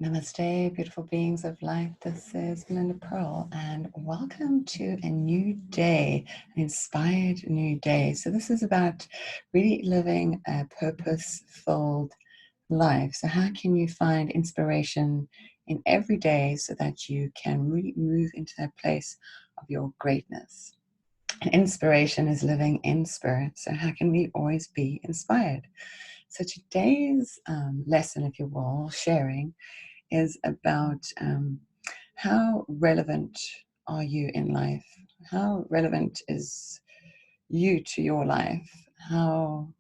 Namaste, beautiful beings of light. This is Belinda Pearl, and welcome to a new day, an inspired new day. So, this is about really living a purpose-filled life. So, how can you find inspiration in every day so that you can really move into that place of your greatness? And inspiration is living in spirit. So, how can we always be inspired? So, today's lesson, if you will, sharing is about how relevant are you in life? How relevant is you to your life? How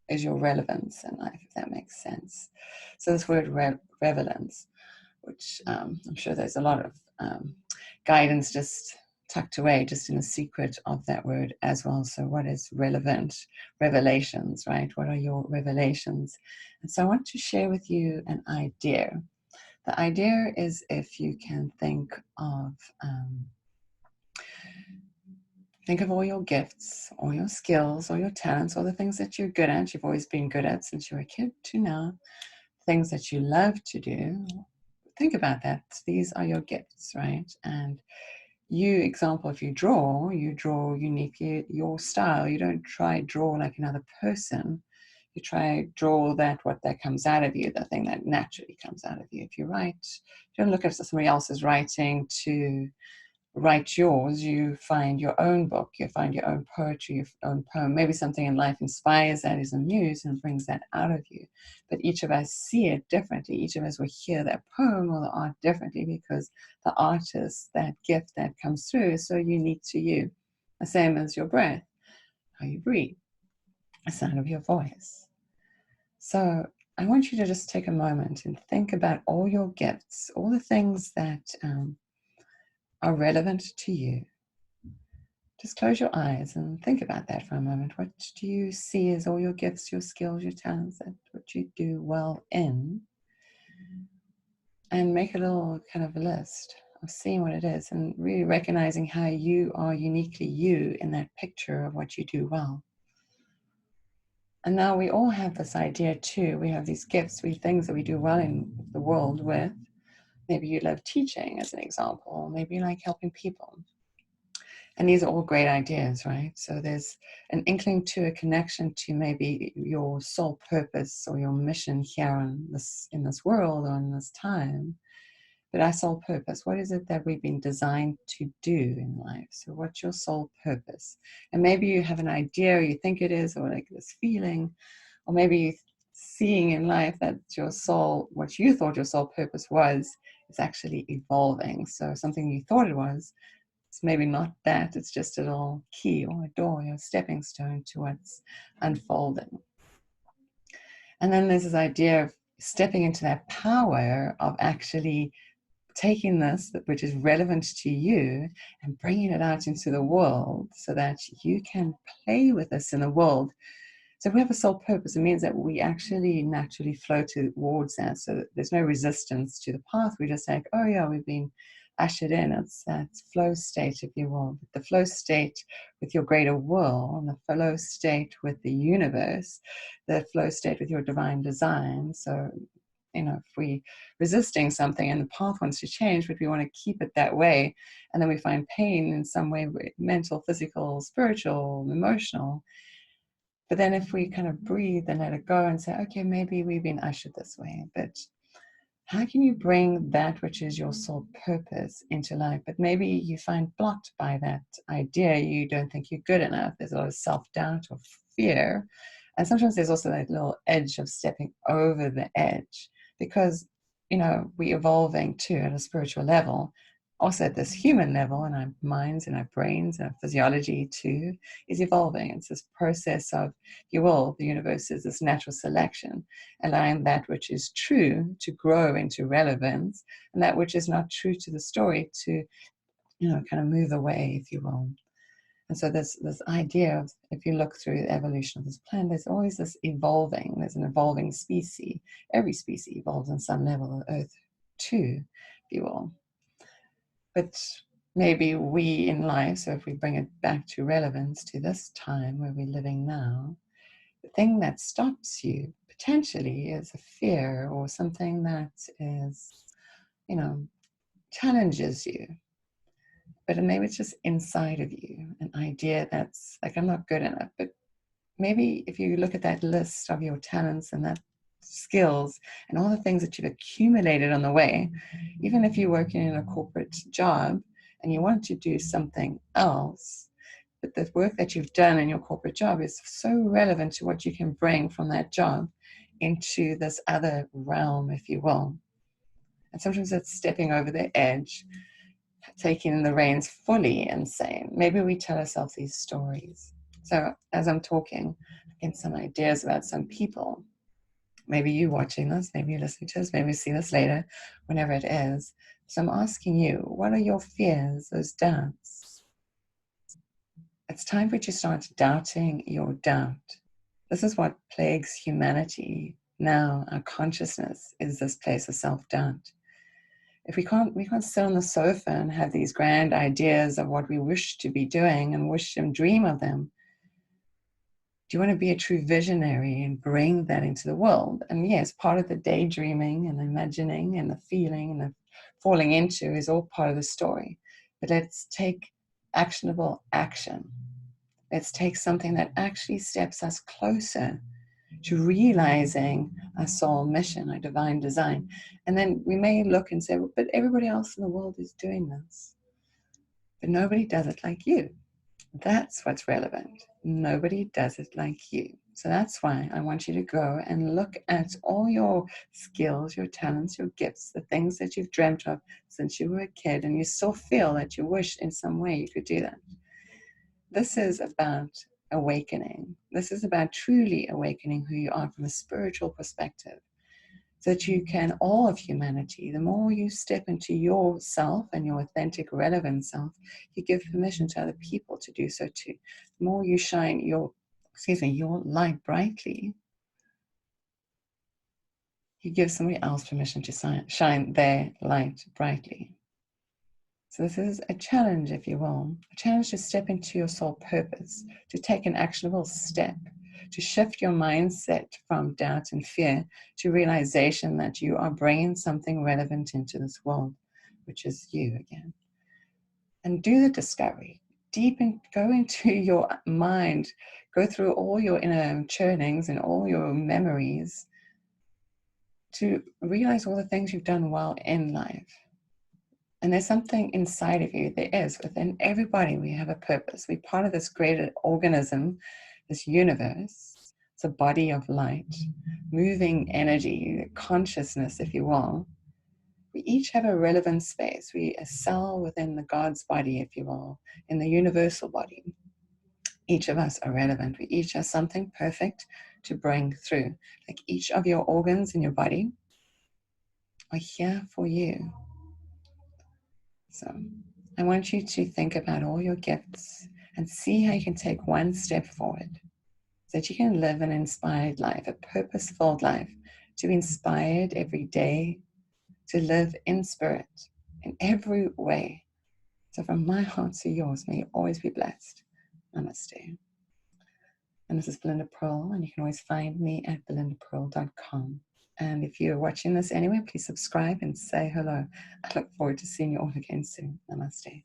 is your relevance in life, if that makes sense? So this word relevance, which I'm sure there's a lot of guidance just tucked away just in the secret of that word as well. So what is relevant? Revelations, right? What are your revelations? And so I want to share with you an idea. The idea is if you can think of all your gifts, all your skills, all your talents, all the things that you're good at, you've always been good at since you were a kid to now, things that you love to do. Think about that. These are your gifts, right? And example, if you draw uniquely your style. You don't try draw like another person. You try draw what that comes out of you, the thing that naturally comes out of you. If you write, you don't look at somebody else's writing to write yours. You find your own book, you find your own poetry, your own poem. Maybe something in life inspires that, is a muse, and brings that out of you. But each of us see it differently. Each of us will hear that poem or the art differently because the artist, that gift that comes through, is so unique to you. The same as your breath, how you breathe, the sound of your voice. So I want you to just take a moment and think about all your gifts, all the things that are relevant to you. Just close your eyes and think about that for a moment. What do you see as all your gifts, your skills, your talents, what you do well in? And make a little kind of a list of seeing what it is and really recognizing how you are uniquely you in that picture of what you do well. And now we all have this idea too. We have these gifts, things that we do well in the world with. Maybe you love teaching as an example. Maybe you like helping people. And these are all great ideas, right? So there's an inkling to a connection to maybe your soul purpose or your mission here in this world or in this time. But our soul purpose, what is it that we've been designed to do in life? So what's your soul purpose? And maybe you have an idea, or you think it is, or like this feeling, or maybe you seeing in life that your soul, what you thought your soul purpose was, is actually evolving. So something you thought it was, it's maybe not that, it's just a little key or a door or a stepping stone to what's unfolding. And then there's this idea of stepping into that power of actually taking this, which is relevant to you, and bringing it out into the world so that you can play with this in the world. So if we have a soul purpose, it means that we actually naturally flow towards that. So there's no resistance to the path. We just like, oh yeah, we've been ushered in. It's that flow state, if you will. The flow state with your greater will, and the flow state with the universe, the flow state with your divine design. So, if we resisting something and the path wants to change, but we want to keep it that way, and then we find pain in some way, mental, physical, spiritual, emotional. But then if we kind of breathe and let it go and say, okay, maybe we've been ushered this way, but how can you bring that which is your soul purpose into life? But maybe you find blocked by that idea. You don't think you're good enough. There's a lot of self-doubt or fear. And sometimes there's also that little edge of stepping over the edge because, we're evolving too at a spiritual level. Also at this human level, and our minds and our brains and our physiology too is evolving. It's this process of, if you will, the universe is this natural selection, allowing that which is true to grow into relevance, and that which is not true to the story to, kind of move away, if you will. And so there's this idea of, if you look through the evolution of this planet, there's always this evolving. There's an evolving species. Every species evolves on some level, of Earth too, if you will. But maybe we in life, so if we bring it back to relevance to this time where we're living now, the thing that stops you potentially is a fear or something that is, you know, challenges you. But maybe it's just inside of you, an idea that's like, I'm not good enough. But maybe if you look at that list of your talents and that skills and all the things that you've accumulated on the way, even if you're working in a corporate job and you want to do something else, but the work that you've done in your corporate job is so relevant to what you can bring from that job into this other realm, if you will. And sometimes it's stepping over the edge, taking the reins fully and saying, maybe we tell ourselves these stories. So as I'm talking, I get some ideas about some people. Maybe you watching this, maybe you're listening to this, maybe you see this later, whenever it is. So I'm asking you, what are your fears, those doubts? It's time for you to start doubting your doubt. This is what plagues humanity now. Our consciousness is this place of self-doubt. If we can't sit on the sofa and have these grand ideas of what we wish to be doing and wish and dream of them. Do you want to be a true visionary and bring that into the world? And yes, part of the daydreaming and the imagining and the feeling and the falling into is all part of the story. But let's take actionable action. Let's take something that actually steps us closer to realizing our soul mission, our divine design. And then we may look and say, well, but everybody else in the world is doing this. But nobody does it like you. That's what's relevant. Nobody does it like you. So that's why I want you to go and look at all your skills, your talents, your gifts, the things that you've dreamt of since you were a kid, and you still feel that you wish in some way you could do that. This is about awakening. This is about truly awakening who you are from a spiritual perspective, so that you can, all of humanity, the more you step into yourself and your authentic, relevant self, you give permission to other people to do so too. The more you shine your light brightly, you give somebody else permission to shine their light brightly. So this is a challenge, if you will, a challenge to step into your soul purpose, to take an actionable step, to shift your mindset from doubt and fear to realization that you are bringing something relevant into this world, which is you again. And do the discovery. Go into your mind, go through all your inner churnings and all your memories to realize all the things you've done well in life. And there's something inside of you. There is. Within everybody, we have a purpose. We're part of this greater organism, this universe. It's a body of light, moving energy, consciousness, if you will. We each have a relevant space. We a cell within the God's body, if you will, in the universal body. Each of us are relevant. We each have something perfect to bring through. Like each of your organs in your body are here for you. So I want you to think about all your gifts and see how you can take one step forward so that you can live an inspired life, a purpose-filled life, to be inspired every day, to live in spirit in every way. So from my heart to yours, may you always be blessed. Namaste. And this is Belinda Pearl, and you can always find me at belindapearl.com. And if you're watching this anyway, please subscribe and say hello. I look forward to seeing you all again soon. Namaste.